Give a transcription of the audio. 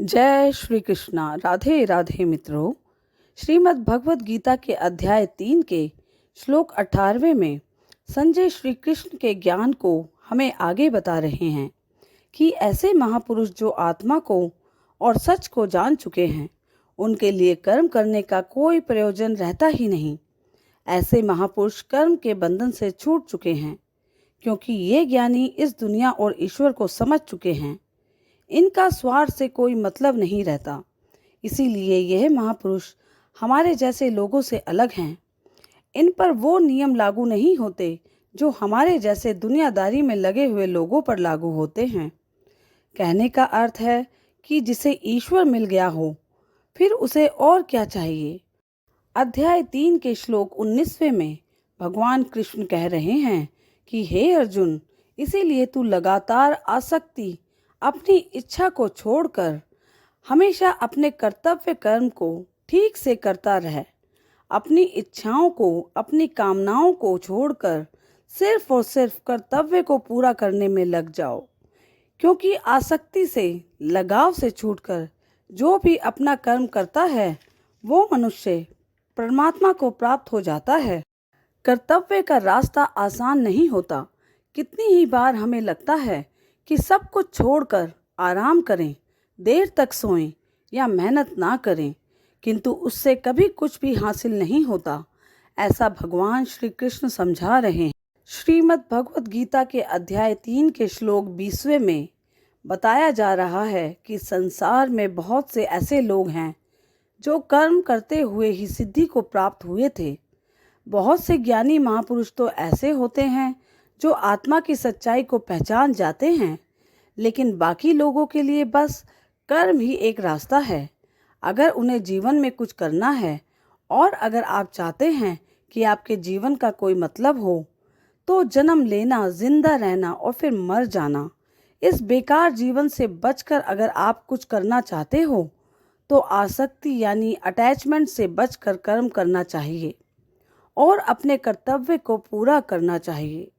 जय श्री कृष्णा। राधे राधे मित्रों। श्रीमद् भगवत गीता के अध्याय 3 के श्लोक 18वें में संजय श्री कृष्ण के ज्ञान को हमें आगे बता रहे हैं कि ऐसे महापुरुष जो आत्मा को और सच को जान चुके हैं, उनके लिए कर्म करने का कोई प्रयोजन रहता ही नहीं। ऐसे महापुरुष कर्म के बंधन से छूट चुके हैं, क्योंकि ये ज्ञानी इस दुनिया और ईश्वर को समझ चुके हैं। इनका स्वार्थ से कोई मतलब नहीं रहता। इसीलिए यह महापुरुष हमारे जैसे लोगों से अलग हैं। इन पर वो नियम लागू नहीं होते जो हमारे जैसे दुनियादारी में लगे हुए लोगों पर लागू होते हैं। कहने का अर्थ है कि जिसे ईश्वर मिल गया हो, फिर उसे और क्या चाहिए। अध्याय 3 के श्लोक 19वें में भगवान कृष्ण कह रहे हैं कि हे अर्जुन, इसीलिए तू लगातार आसक्ति, अपनी इच्छा को छोड़कर हमेशा अपने कर्तव्य कर्म को ठीक से करता रह। अपनी इच्छाओं को, अपनी कामनाओं को छोड़कर सिर्फ और सिर्फ कर्तव्य को पूरा करने में लग जाओ, क्योंकि आसक्ति से, लगाव से छूटकर जो भी अपना कर्म करता है, वो मनुष्य परमात्मा को प्राप्त हो जाता है। कर्तव्य का रास्ता आसान नहीं होता। कितनी ही बार हमें लगता है कि सब कुछ छोड़कर आराम करें, देर तक सोएं या मेहनत ना करें, किंतु उससे कभी कुछ भी हासिल नहीं होता। ऐसा भगवान श्री कृष्ण समझा रहे हैं। श्रीमद् भगवत गीता के अध्याय 3 के श्लोक 20वें में बताया जा रहा है कि संसार में बहुत से ऐसे लोग हैं जो कर्म करते हुए ही सिद्धि को प्राप्त हुए थे। बहुत से ज्ञानी महापुरुष तो ऐसे होते हैं जो आत्मा की सच्चाई को पहचान जाते हैं, लेकिन बाकी लोगों के लिए बस कर्म ही एक रास्ता है। अगर उन्हें जीवन में कुछ करना है और अगर आप चाहते हैं कि आपके जीवन का कोई मतलब हो, तो जन्म लेना, जिंदा रहना और फिर मर जाना, इस बेकार जीवन से बचकर अगर आप कुछ करना चाहते हो, तो आसक्ति यानी अटैचमेंट से बचकर कर्म करना चाहिए और अपने कर्तव्य को पूरा करना चाहिए।